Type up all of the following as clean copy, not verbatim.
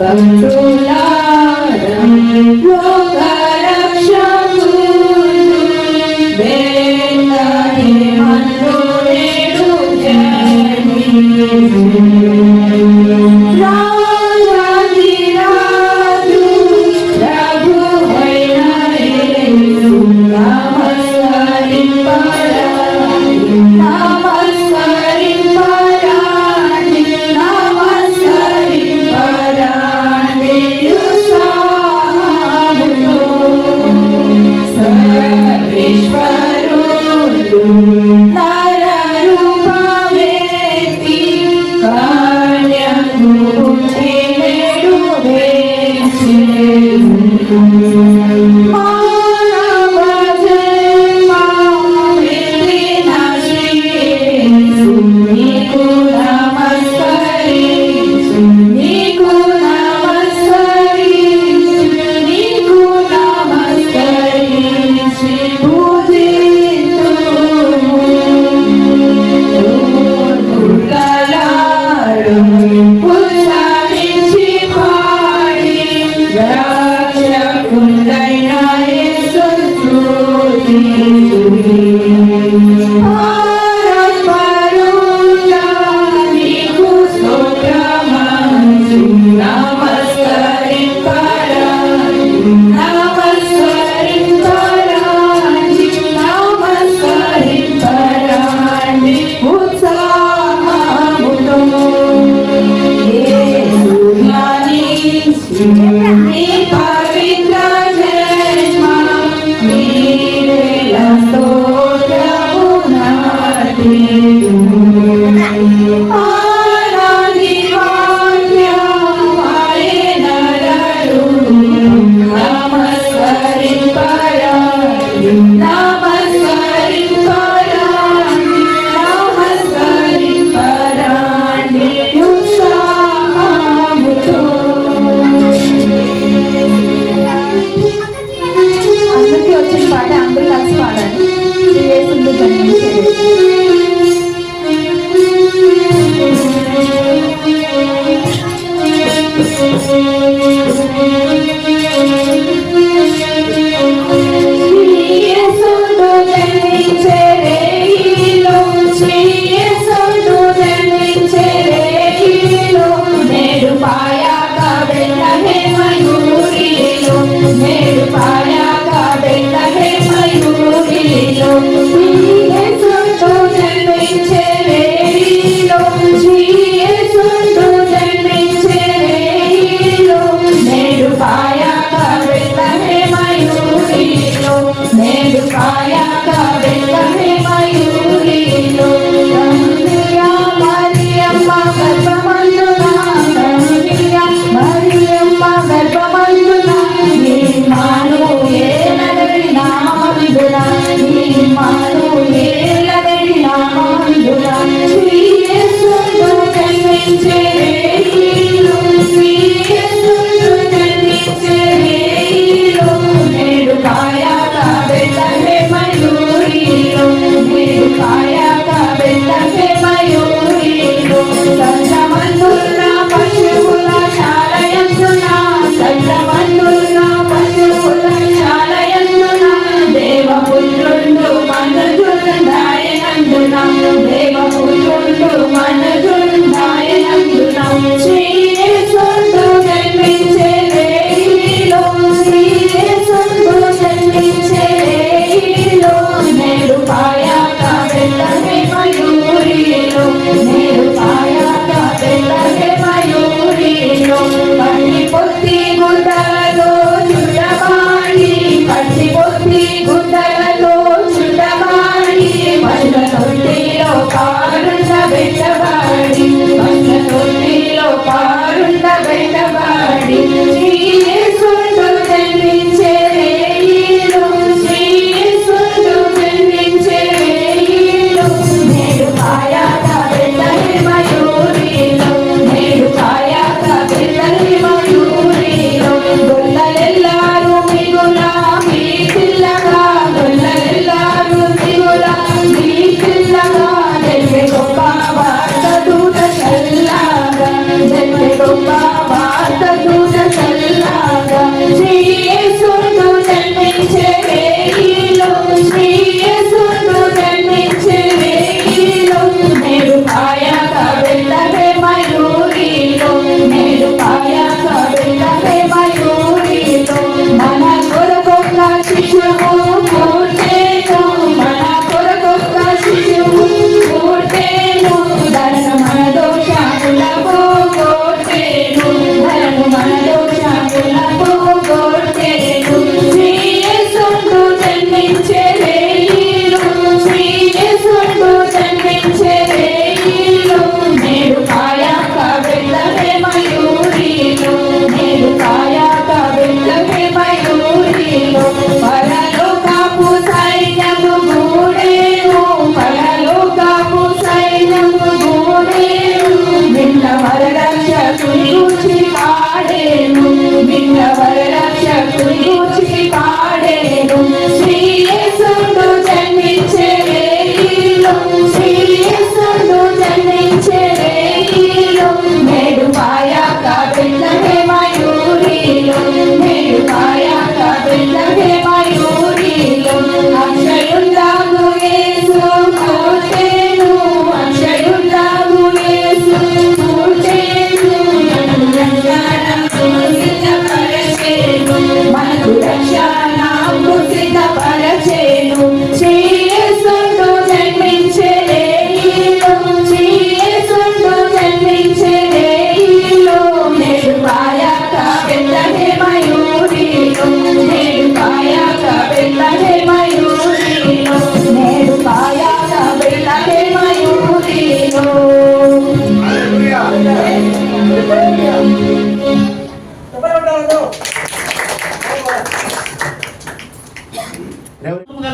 पवित्र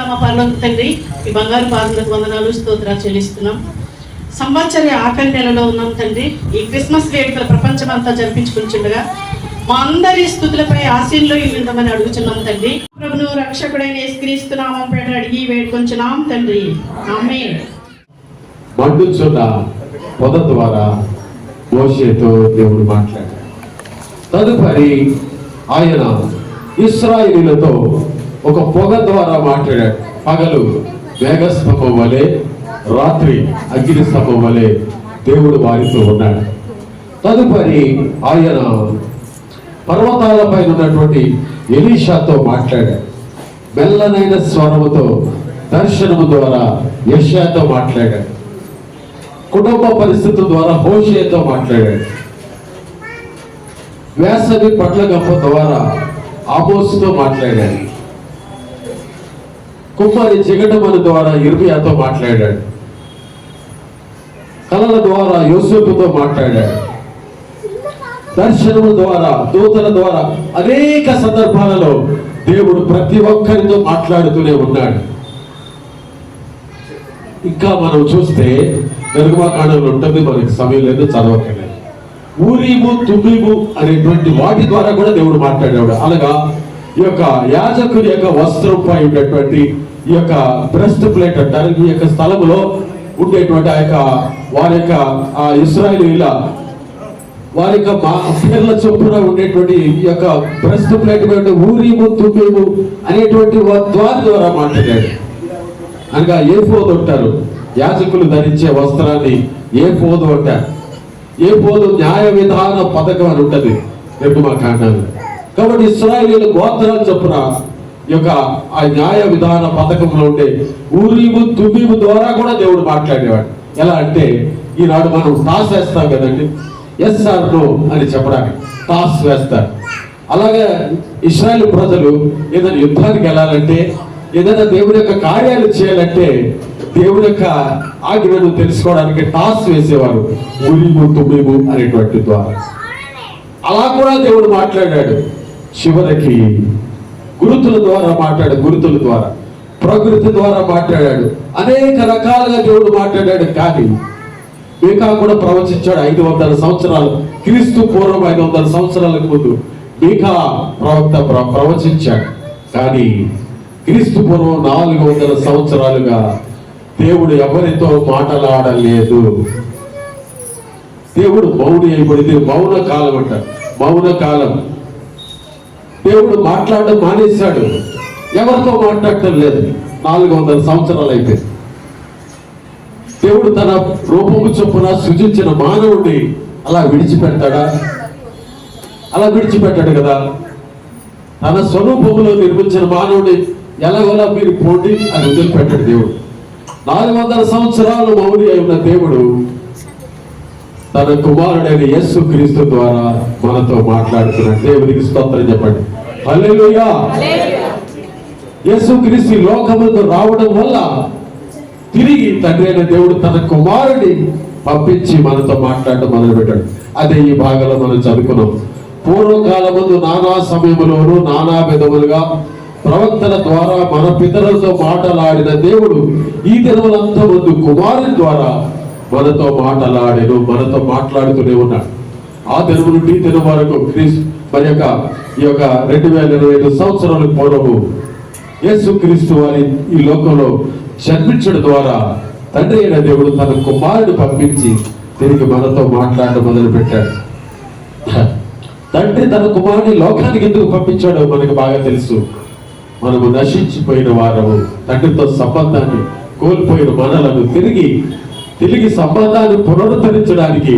మా పరలోక తండ్రి, ఈ బంగారు పాదములకు వందనాలు స్తోత్రాలు చెల్లిస్తున్నాం. సంవత్సర ఆఖరి నెలలో ఉన్నాం తండ్రి. ఈ క్రిస్మస్ వేడుకల ప్రపంచమంతా జరిపించుకుంటుండగా మా అందరి స్థుతులపై ఆశీనులో ఇల్లుండమని అడుగుచున్నాం తండ్రి. ప్రభును రక్షకుడైన యేసుక్రీస్తు నామం పేట అడిగి వేడుకొంచున్నాం తండ్రి, ఆమేన్. మండుచున్న పొద ద్వారా మోషేతో దేవుడు మాట్లాడాడు. తదుపరి ఆయన ఇశ్రాయేలీయులతో ఒక పొగ ద్వారా మాట్లాడాడు. పగలు మేఘస్తంభం వలె, రాత్రి అగ్ని స్తంభం వలె దేవుడు వారితో ఉన్నాడు. తదుపరి ఆయన పర్వతాలపై ఉన్నటువంటి ఎలీషాతో మాట్లాడాడు. మెల్లనైన స్వరముతో దర్శనము ద్వారా యెషయాతో మాట్లాడాడు. కుటుంబ పరిస్థితుల ద్వారా హోషేతో మాట్లాడాడు. వేసవి పట్ల గంప ద్వారా ఆమోసుతో మాట్లాడాడు. కుమ్మరి జిగటమని ద్వారా ఇర్మియాతో మాట్లాడాడు. కళల ద్వారా యోసేపుతో మాట్లాడాడు. దర్శనము ద్వారా, దూతల ద్వారా అనేక సందర్భాలలో దేవుడు ప్రతి ఒక్కరితో మాట్లాడుతూనే ఉన్నాడు. ఇంకా మనం చూస్తే నిర్గమకాండంలో ఉంటుంది, మనకి సమయం లేదు, చదవకలేదు. ఊరీము తుమ్మీము అనేటువంటి వాటి ద్వారా కూడా దేవుడు మాట్లాడేవాడు. అలాగా ఈ యొక్క యాజకుని యొక్క వస్త్రంపై ఉండేటువంటి ఈ యొక్క బ్రెస్ట్ ప్లేట్ అంటారు, ఈ యొక్క స్థలంలో ఉండేటువంటి ఆ యొక్క వారి యొక్క ఇశ్రాయేలీయుల వారి యొక్క పేర్ల చొప్పున ఉండేటువంటి ఈ యొక్క బ్రెస్ట్ ప్లేట్ ఊరీము తుమ్మీము అనేటువంటి వారి ద్వారా మాట్లాడాడు. అనగా ఏఫోదు అంటారు, యాజకులు ధరించే వస్త్రాన్ని ఏఫోదు అంటారు. ఏఫోదు న్యాయ విధాన పథకం అని ఉంటుంది నిర్గమకాండంలో. కాబట్టి ఇశ్రాయేలీయుల గోత్రాలు చొప్పున ఈ యొక్క ఆ న్యాయ విధాన పథకంలో ఉండే ఊరీము తుమ్మీము ద్వారా కూడా దేవుడు మాట్లాడేవాడు. ఎలా అంటే ఈనాడు మనం టాస్ వేస్తాం కదండి, ఎస్ ఆర్ నో అని చెప్పడానికి టాస్ వేస్తారు. అలాగే ఇశ్రాయేల్ ప్రజలు ఏదైనా యుద్ధానికి వెళ్ళాలంటే, ఏదైనా దేవుడి యొక్క కార్యాలు చేయాలంటే దేవుడి యొక్క ఆజ్ఞను తెలుసుకోవడానికి టాస్ వేసేవారు, ఊరీము తుమ్మీము అనేటువంటి ద్వారా. అలా కూడా దేవుడు మాట్లాడాడు. చివరికి గురుతుల ద్వారా మాట్లాడాడు. గురుతుల ద్వారా, ప్రకృతి ద్వారా మాట్లాడాడు. అనేక రకాలుగా దేవుడు మాట్లాడాడు. కానీ మీకా కూడా ప్రవచించాడు. 500 సంవత్సరాలు, క్రీస్తు పూర్వం 500 సంవత్సరాలకు ముందు మీకా ప్రవక్త ప్రవచించాడు. కానీ క్రీస్తు పూర్వం 400 సంవత్సరాలుగా దేవుడు ఎవరితో మాట్లాడలేదు. దేవుడు మౌని అయిపోయింది. మౌన కాలం అంటారు, మౌన కాలం. దేవుడు మాట్లాడడం మానేశాడు. ఎవరితో మాట్లాడటం లేదు. 400 సంవత్సరాలు అయితే దేవుడు తన రూపము చొప్పున సృజించిన మానవుడిని అలా విడిచిపెడతాడా? అలా విడిచిపెట్టాడు కదా. తన స్వరూపంలో నిర్మించిన మానవుడి ఎలాగోలా మీరు పోటీ అని వదిలిపెట్టాడు దేవుడు. 400 సంవత్సరాలు మౌని అయి ఉన్న దేవుడు తన కుమారుడైన యేసు క్రీస్తు ద్వారా మనతో మాట్లాడుతున్నాడు. దేవునికి స్తోత్రం చెప్పండి. హల్లెలూయా. యేసు క్రీస్తు లోకములకు రావడం వల్ల తిరిగి తండ్రి అయిన దేవుడు తన కుమారుడిని పంపించి మనతో మాట్లాడటం మొదలుపెట్టాడు. అదే ఈ భాగంలో మనం చదువుకున్నాం. పూర్వకాలమందు నానా సమయములోను నానా విధములుగా ప్రవక్తల ద్వారా మన పితరులతో మాట్లాడిన దేవుడు ఈ దినములంతా ముందు కుమారుని ద్వారా మనతో మాట్లాడేను, మనతో మాట్లాడుతూనే ఉన్నాడు. ఆ దినము నుండి ఈ దినం వరకు మరి ఈ యొక్క 2025 సంవత్సరాల పూర్వము యేసు క్రీస్తు వారి ఈ లోకంలో జన్మించడం ద్వారా తండ్రి అయిన దేవుడు తన కుమారుడు పంపించి తిరిగి మనతో మాట్లాడడం మొదలు పెట్టాడు. తండ్రి తన కుమారుని లోకానికి ఎందుకు పంపించాడో మనకు బాగా తెలుసు. మనము నశించిపోయిన వారము, తండ్రితో సంబంధాన్ని కోల్పోయిన మనలను తిరిగి సంబంధాన్ని పునరుద్ధరించడానికి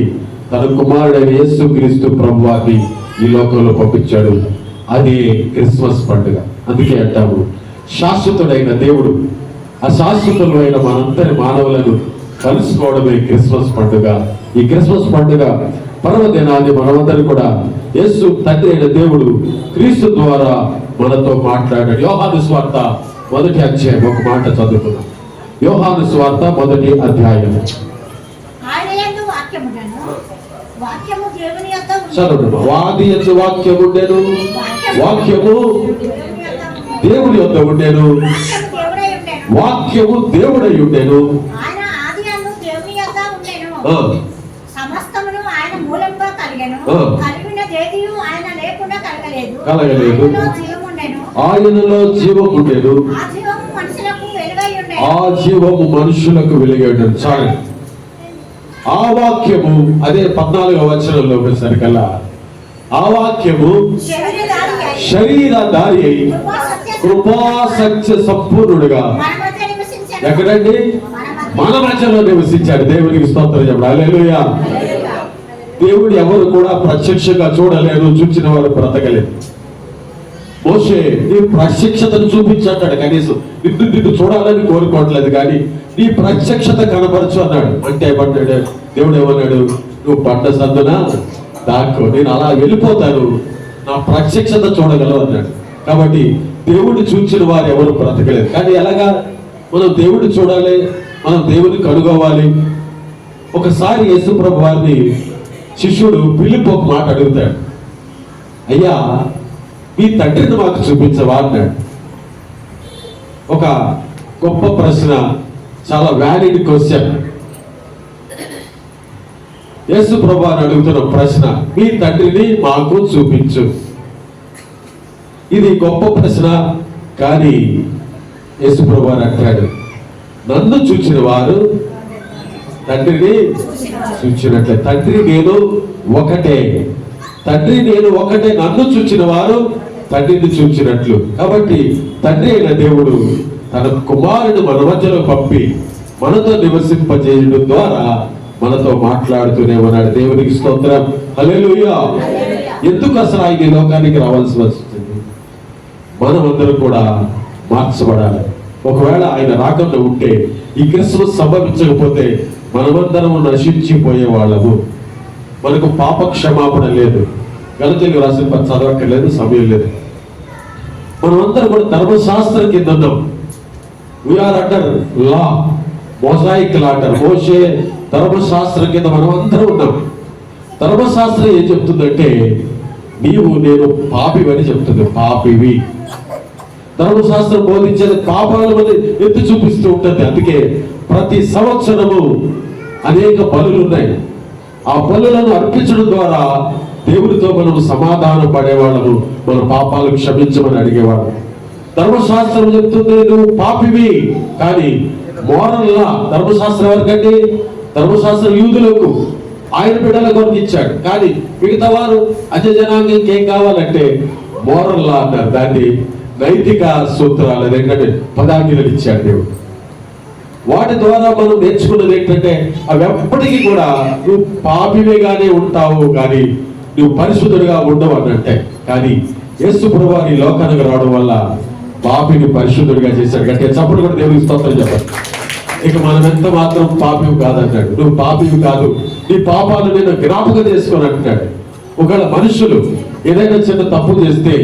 తన కుమారుడైన యేసు క్రీస్తు ప్రభువాన్ని ఈ లోకంలో పంపించాడు. అది క్రిస్మస్ పండుగ. అందుకే అంటాము శాశ్వతుడైన దేవుడు అశాశ్వతులైన మనందరి మానవులను కలుసుకోవడమే క్రిస్మస్ పండుగ. ఈ క్రిస్మస్ పండుగ పర్వదినాన్ని మనమందరూ కూడా యేసు తండ్రి అయిన దేవుడు క్రీస్తు ద్వారా మనతో మాట్లాడాడు. యోహాను సువార్త 1వ అధ్యాయం ఒక మాట చదువుకున్నాం. యోహాను సువార్త 1వ అధ్యాయం చదువు. వాది యందు వాక్యముండెను, వాక్యము దేవుని యొద్ద ఉండేను, వాక్యము దేవుడై ఉండేను. ఆయన ఆదియందు దేవుని యొద్ద ఉండెను. ఆ, సమస్తమును ఆయన మూలంగా కలిగెను. ఆ. కలిగిన దేనియు ఆయన లేకుండా కలగలేదు. కలగలేదు. ఆయనలో జీవం ఉండెను. ఆయనలో జీవము ఉండేను, ఆ జీవము మనుషులకు వెలుగై ఉండెను. ఆ జీవము మనుషులకు వెలుగై ఉండేను. చాలు. ఆ వాక్యము అదే 14వ వచనంలో వచ్చేసరికల్లా ఆ వాక్యము శరీరధారి అయి శరీరధారి అయి కృపా సత్య కృపా సత్య సంపూర్ణుడుగా మన మధ్య నివసించెను. ఎక్కడండి? మన మధ్యలో నివసించాడు. దేవునికి స్తోత్రం చెప్పండి. హల్లెలూయా. దేవుడు ఎవరు కూడా ప్రత్యక్షంగా చూడలేరు, చూచిన వారు బ్రతకలేరు. మోషే నీ ప్రత్యక్షతను చూపించంటాడు. కనీసం నిన్ను చూడాలని కోరుకోవట్లేదు, కానీ నీ ప్రత్యక్షత కనపరచు అన్నాడు. అంటే ఏమన్నాడు దేవుడు? ఏమన్నాడు? నువ్వు పంట సందున దాక్కో, నేను అలా వెళ్ళిపోతాను, నా ప్రత్యక్షత చూడగలవు అన్నాడు. కాబట్టి దేవుడిని చూచిన వారు ఎవరు బ్రతకలేదు. కానీ ఎలాగా మనం దేవుడిని చూడాలి, మనం దేవుడిని కనుగోవాలి. ఒకసారి యేసుప్రభు వారిని శిష్యుడు ఫిలిప్పు ఒక మాట అడుగుతాడు, అయ్యా మీ తండ్రిని మాకు చూపించవా అన్నాడు. ఒక గొప్ప ప్రశ్న, చాలా వ్యాలిడ్ క్వశ్చన్. యేసు ప్రభు అని అడుగుతున్న ప్రశ్న, మీ తండ్రిని మాకు చూపించు. ఇది గొప్ప ప్రశ్న. కానీ యేసు ప్రభు అని అంటాడు, నన్ను చూచిన వారు తండ్రిని చూచినట్లే. తండ్రి నేను ఒకటే, తండ్రి నేను ఒకటే, నన్ను చూచిన వారు తండ్రిని చూచినట్లు. కాబట్టి తండ్రి అయిన దేవుడు తన కుమారుడు మన మధ్యలో పంపి మనతో నివసింపజేయడం ద్వారా మనతో మాట్లాడుతూనే ఉన్నాడు. దేవునికి స్తోత్రం. హల్లెలూయా. ఎందుకు అసలు ఆయన ఈ లోకానికి రావాల్సి వస్తుంది? మనమందరం కూడా మార్చబడాలి. ఒకవేళ ఆయన రాకుండా ఉంటే, ఈ క్రిస్మస్ సంభవించకపోతే మనమందరం నశించిపోయే వాళ్ళము. మనకు పాప క్షమాపణ లేదు. గలతీయులకు రాసిన పత్రిక చదవక్కర్లేదు, సమయం లేదు. మనమందరం కూడా ధర్మశాస్త్రం కింద ఉన్నాం. వీఆర్ అండర్ లా, మొజాయిక్ లా అంటారు. మోషే ధర్మశాస్త్రం కింద మనం అందరం ఉన్నాం. ధర్మశాస్త్రం ఏం చెప్తుందంటే, నీవు నేను పాపివని చెప్తుంది. పాపివి. ధర్మశాస్త్రం బోధించేది పాపాల మీద ఎత్తి చూపిస్తూ ఉంటుంది. అందుకే ప్రతి సంవత్సరము అనేక బలులు ఉన్నాయి. ఆ బలులను అర్పించడం ద్వారా దేవుడితో మనం సమాధానం పడేవాళ్ళము, మన పాపాలు క్షమించమని అడిగేవాళ్ళం. ధర్మశాస్త్రం చెప్తుంది నువ్వు పాపివి. కానీ మోరల్లా ధర్మశాస్త్రం ఎవరికంటే, ధర్మశాస్త్రం యూదులకు, ఆయన బిడ్డల కొరకు ఇచ్చాడు. కానీ మిగతా వారు అజజనాంగంకి ఏం కావాలంటే మోరల్లా అన్నారు. దాన్ని నైతిక సూత్రాలు, అదేంటంటే పదాజ్ఞలు ఇచ్చాడు దేవుడు. వాటి ద్వారా మనం నేర్చుకున్నది ఏంటంటే, అవి ఎప్పటికీ కూడా నువ్వు పాపివేగానే ఉంటావు, కానీ నువ్వు పరిశుద్ధుడిగా ఉండవు అన్నట్టే. కానీ యేసు ప్రభువు ఈ లోకానికి రావడం వల్ల పాపిని పరిశుద్ధుడిగా చేశాడు. అంటే చప్పుడు కూడా దేవుడికి స్తోత్రం చెప్పాలి. ఇక మనం ఎంత మాత్రం పాపివి కాదంటాడు. నువ్వు పాపివి కాదు, నీ పాపాలు నేను జ్ఞాపకం చేసుకొని అంటున్నాడు. ఒకవేళ మనుషులు ఏదైనా చిన్న తప్పు చేస్తే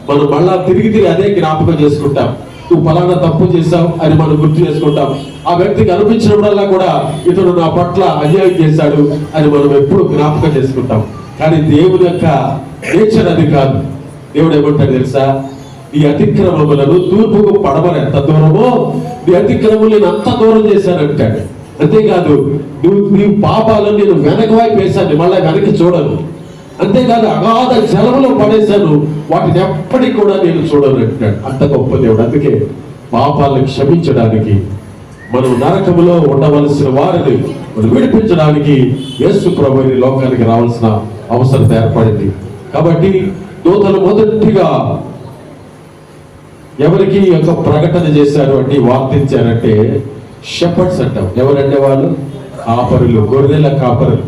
మనం మళ్ళా తిరిగి అదే జ్ఞాపకం చేసుకుంటాం. నువ్వు ఫలానా తప్పు చేశావు అని మనం గుర్తు చేసుకుంటాం. ఆ వ్యక్తికి అనిపించినప్పుడల్లా కూడా ఇతడు నా పట్ల అన్యాయం చేశాడు అని మనం ఎప్పుడు జ్ఞాపకం చేసుకుంటాం. కానీ దేవుని యొక్క నేచర్ అది కాదు. దేవుడు ఏమంటాడు తెలుసా? నీ అతిక్రమములను తూర్పుకు పడమర ఎంత దూరమో నీ అతిక్రమం నేను అంత దూరం చేశానంటాడు. అంతేకాదు నీ పాపాలను నేను వెనక వైపు వేశాను, మళ్ళీ వెనక్కి చూడను. అంతేకాదు అగాధ జలములో పడేశాను, వాటిని ఎప్పటికీ కూడా నేను చూడను అంటాడు. అంత గొప్ప దేవుడు. అందుకే పాపాలను క్షమించడానికి, మనం నరకములో ఉండవలసిన వారిని మనం విడిపించడానికి యేసు ప్రభువు ఈ లోకానికి రావాల్సిన అవసరం ఏర్పడింది. కాబట్టి దూతలు మొదటిగా ఎవరికి యొక్క ప్రకటన చేశారు అంటే, వార్తించారంటే షెపర్డ్స్ అంటాం. ఎవరంటే వాళ్ళు కాపరులు, గొర్రెల కాపరులు.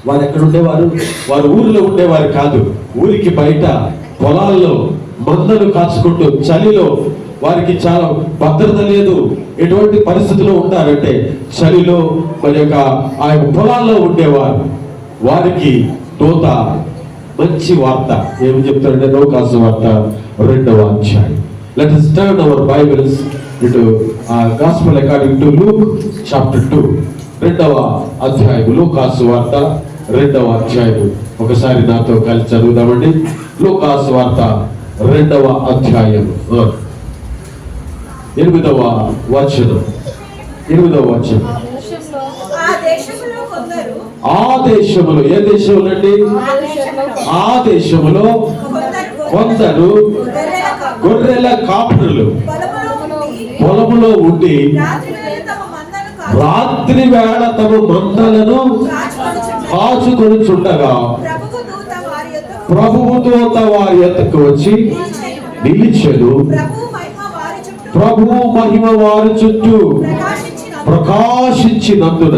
వారు ఎక్కడ ఉండేవారు? వారు ఊరిలో ఉండేవారు కాదు. ఊరికి బయట పొలాల్లో మందలు కాచుకుంటూ, చలిలో వారికి చాలా భద్రత లేదు. ఎటువంటి పరిస్థితిలో ఉంటారంటే చలిలో మరి యొక్క ఆ పొలాల్లో ఉండేవారు. వారికి దూత మంచి వార్త ఏమి చెప్తారంటే, లోకాసు వార్త 2వ అధ్యాయం. Let us turn our Bibles into Gospel according to Luke chapter 2. 2వ అధ్యాయం, లోకాసు వార్త 2వ అధ్యాయం. ఒకసారి నాతో కలిసి చదువుదామండి. లూకాసు వార్త 2వ అధ్యాయం 8వ వచనం. ఆ దేశంలో కొందరు ఆ దేశములో, ఏ దేశంలో అండి? ఆ దేశములో కొందరు గొర్రెల కాపురులు పొలములో ఉండి రాత్రి వేళ తమ మందలను కాచుకొని చుండగా ప్రభువు దూత వారి యొద్దకు వచ్చి నిలిచెను. ప్రభువు మహిమ వారి చుట్టూ ప్రకాశించినందున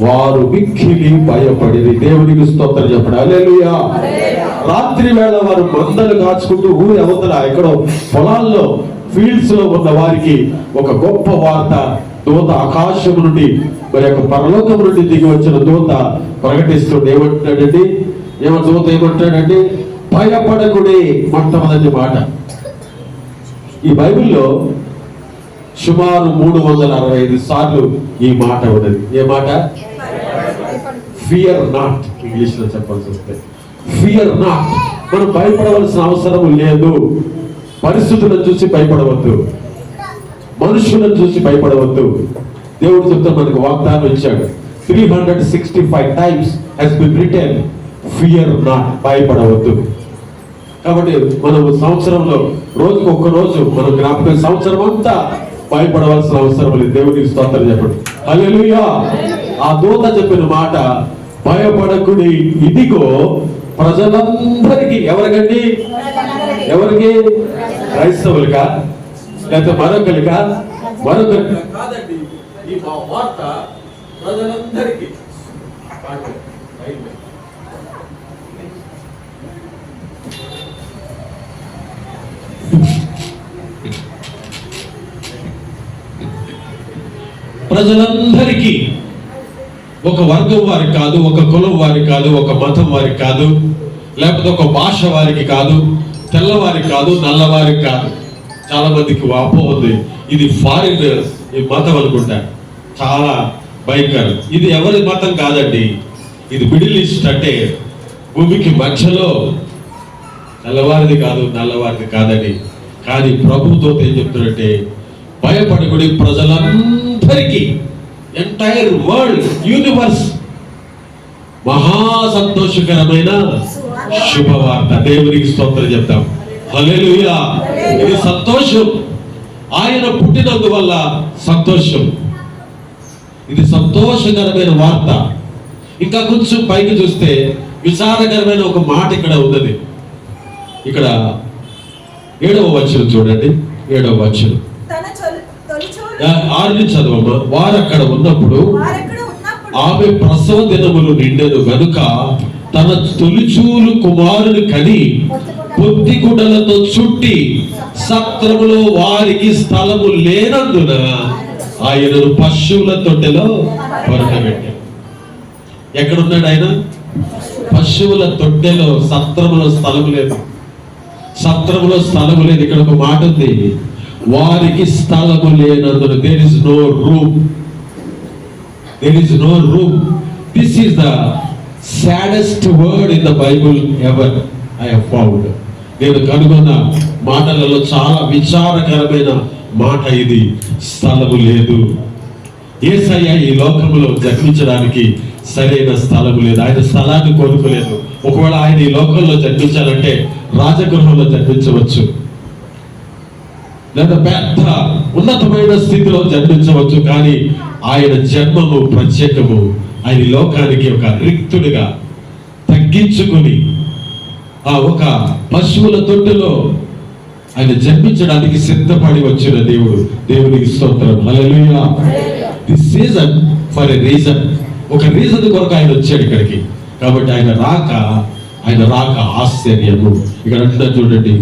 వారు మిక్కిలి భయపడి దేవునికి స్తోత్రం చెప్పండి. హల్లెలూయా. రాత్రి వేళ వారు మందలు కాచుకుంటూ ఊరి అవతల ఎక్కడో పొలాల్లో, ఫీల్డ్స్ లో ఉన్న వారికి ఒక గొప్ప వార్త దూత ఆకాశం నుండి, మరి యొక్క పరలోకం నుండి దిగి వచ్చిన దూత ప్రకటిస్తుండే ఏమంటాడండి? దూత ఏమంటాడండి? భయపడకుడే, మొట్టమొదటి మాట. ఈ బైబిల్లో సుమారు 365 సార్లు ఈ మాట ఉన్నది. ఏ మాట? Fear not. ఇంగ్లీష్ లో చెప్పాల్సి వస్తే ఫియర్ నాట్. మనం భయపడవలసిన అవసరం లేదు. పరిస్థితులను చూసి భయపడవద్దు, మనుషులను చూసి భయపడవద్దు. దేవుడు చెప్తే మనకు వాగ్దానం ఇచ్చాడు. 365 times has been written, fear not, భయపడవద్దు. కాబట్టి మనం సంవత్సరంలో రోజుకు ఒక్క రోజు మనం జ్ఞాపకం, సంవత్సరం అంతా భయపడవలసిన అవసరం లేదు. దేవునికి స్తోత్రం చెప్పండి. హల్లెలూయా. ఆ దూత చెప్పిన మాట, భయపడకుడి, ఇదిగో ప్రజలందరికీ. ఎవరికండి? ఎవరికి? క్రైస్తవులుగా, లేకపోతే మరొకరిగా? మరొకరికి కాదండి. ఈ వార్త ప్రజలందరికీ. ప్రజలందరికీ, ఒక వర్గం వారికి కాదు, ఒక కులం వారికి కాదు, ఒక మతం వారికి కాదు, లేకపోతే ఒక భాష వారికి కాదు, తెల్లవారికి కాదు, నల్లవారికి కాదు. చాలా మందికి వాపో ఉంది, ఇది ఫారిన్ ఈ మతం అనుకుంటా. చాలా భయంకరం. ఇది ఎవరి మతం కాదండి, ఇది మిడిల్ ఈస్ట్. అంటే భూమికి మధ్యలో తెల్లవారిది కాదు, నల్లవారిది కాదండి. కానీ ప్రభుతో ఏం చెప్తున్నట్టే, భయపడకుడి, ప్రజలందరికీ, ఎంటైర్ వరల్డ్, యూనివర్స్, మహా సంతోషకరమైన శుభవార్త. దేవునికి స్తోత్రం చెప్తాం. హల్లెలూయా. ఇది సంతోషం. ఆయన పుట్టినందువల్ల సంతోషం. ఇది సంతోషకరమైన వార్త. ఇంకా కొంచెం పైకి చూస్తే విచారకరమైన ఒక మాట ఇక్కడ ఉన్నది. ఇక్కడ 7వ వచనం చూడండి. 7వ వచనం 6 నుంచి చదవమ్మా. వారు అక్కడ ఉన్నప్పుడు ఆమె ప్రసవ దినములు నిండెను గనుక తన తొలిచూలు కుమారుని కని పొత్తిగుడ్డలతో చుట్టి సత్రములో వారికి స్థలము లేనందున ఆయనను పశువుల తొట్టెలో పడుకోబెట్టాడు. ఎక్కడున్నాడు ఆయన? పశువుల తొట్టెలో. సత్రములో స్థలము లేదు. సత్రములో స్థలము లేదు. ఇక్కడ ఒక మాట ఉంది, వారికి స్థలము లేనందున. There is no room. There is no room. This is the saddest word in the Bible ever I have found. నేను కనుగొన్న మాటలలో చాలా విచారకరమైన మాట ఇది. స్థలము లేదు. యేసయ్య ఈ లోకములో జన్మించడానికి సరైన స్థలము లేదు. ఆయన స్థలాన్ని కోరుకోలేదు. ఒకవేళ ఆయన ఈ లోకంలో జన్మించాలంటే రాజగృహంలో జన్మించవచ్చు, లేదా పెద్ద ఉన్నతమైన స్థితిలో జన్మించవచ్చు. కానీ ఆయన జన్మము ప్రత్యేకము. ఆయన లోకానికి ఒక రిక్తుడిగా తగ్గించుకుని ఒక పశువుల తొట్టెలో ఆయన జన్మించడానికి సిద్ధపడి వచ్చిన దేవుడు. దేవునికి స్తోత్రం. Hallelujah. This season for a reason. ఒక రీజన్ కొరకు ఆయన వచ్చాడు ఇక్కడికి. కాబట్టి ఆయన రాక ఆశ్చర్యము. ఇక్కడ అంటున్నా చూడండి,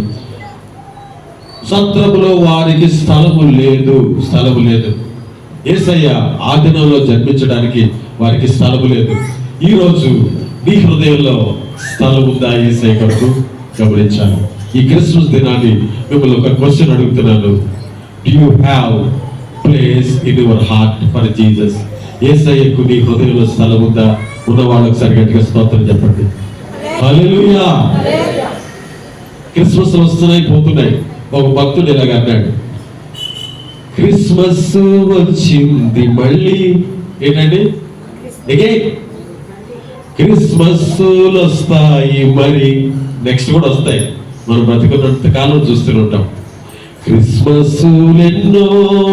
సత్రములో వారికి స్థలము లేదు. స్థలము లేదు. యేసయ్య ఆ దినంలో జన్మించడానికి వారికి స్థలము లేదు. ఈ రోజు నీ హృదయంలో స్థలం ఉందా? యేసయ్య కొరకు గమనించాలి. ఈ క్రిస్మస్ దినాన్ని మిమ్మల్ని ఒక క్వశ్చన్ అడుగుతున్నాను. Do you have place in your heart for Jesus? యేసయ్యకు నీ హృదయంలో స్థలం ఉందా? ఉన్న వాళ్ళకి సరి గట్టిగా స్తోత్రం చెప్పండి. హల్లెలూయా. క్రిస్మస్ వస్తున్నాయి పోతున్నాయి. ఒక భక్తుడు ఇలాగ అన్నాడు, క్రిస్మస్ వచ్చింది మళ్ళీ. ఏంటండి? క్రిస్మస్ వస్తాయి మరి, నెక్స్ట్ కూడా వస్తాయి. మనం బ్రతికున్నంత కాలం చూస్తూనే ఉంటాం. క్రిస్మస్ ఎన్నో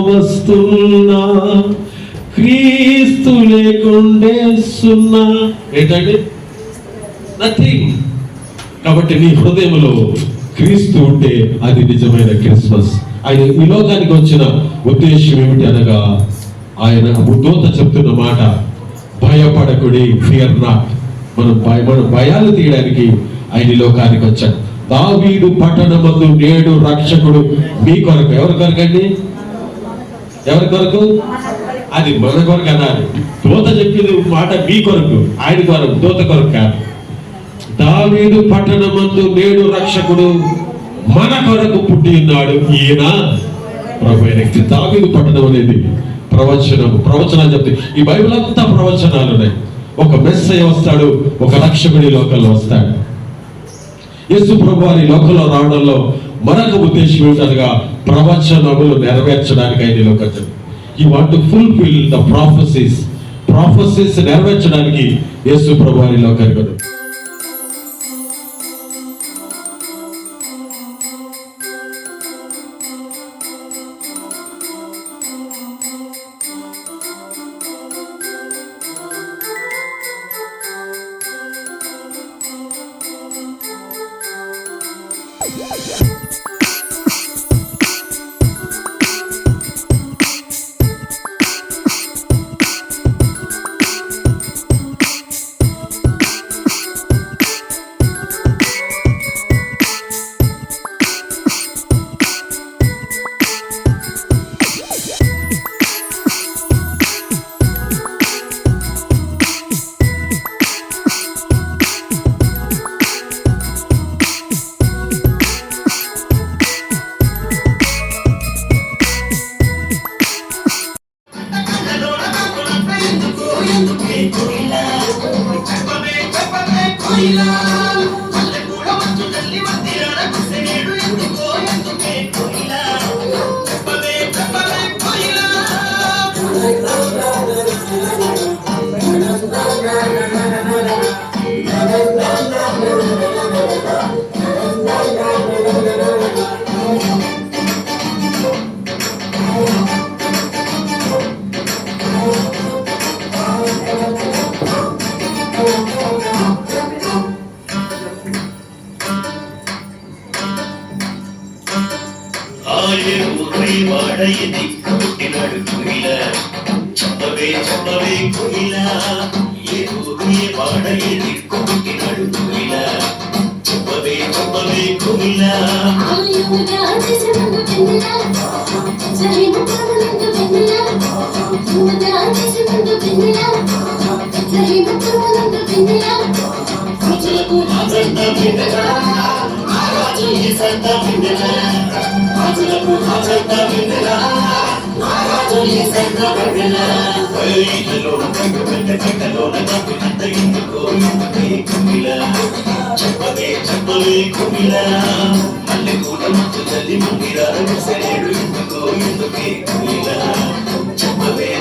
వస్తున్నా, క్రీస్తు లేకుండే సున్నా. ఏంటండి? నథింగ్. కాబట్టి నీ హృదయంలో క్రీస్తు ఉంటే అది నిజమైన క్రిస్మస్. ఆయన ఈ లోకానికి వచ్చిన ఉద్దేశం ఏమిటి అనగా, ఆయన దూత చెప్తున్న మాట, భయపడకుడి, ఫియర్ నాట్. మన భయాలు తీయడానికి ఆయన ఈ లోకానికి వచ్చాడు. దావీదు పట్టణమందు నేడు రక్షకుడు మీ కొరకు. ఎవరి కొరకండి? ఎవరి కొరకు? అది మన కొరకు అనాలి. దూత చెప్పింది మాట మీ కొరకు, ఆయన కొరకు, దూత కొరకు కాదు. దావీదు పట్టణమందు నేడు రక్షకుడు మన కొరకు పుట్టి ఉన్నాడు, ఈయన ప్రభువైన క్రీస్తు. దావీదు పట్టణం అనేది ప్రవచనాలు చెప్తే ఈ బైబిల్ అంతా ప్రవచనాలు ఉన్నాయి. ఒక మెస్సయ్య వస్తాడు, ఒక రక్షకుడి లోకంలో వస్తాడు. యేసు ప్రభు వారి లోకంలో రావడంలో మరొక ఉద్దేశం ఏమిటనగా, ప్రవచనములు నెరవేర్చడానికి ఆయన లోకి వచ్చాడు. ఈ want to fulfil the prophecies నెరవేర్చడానికి యేసు ప్రభు వారి లోకానికి వచ్చాడు. చెప్పవే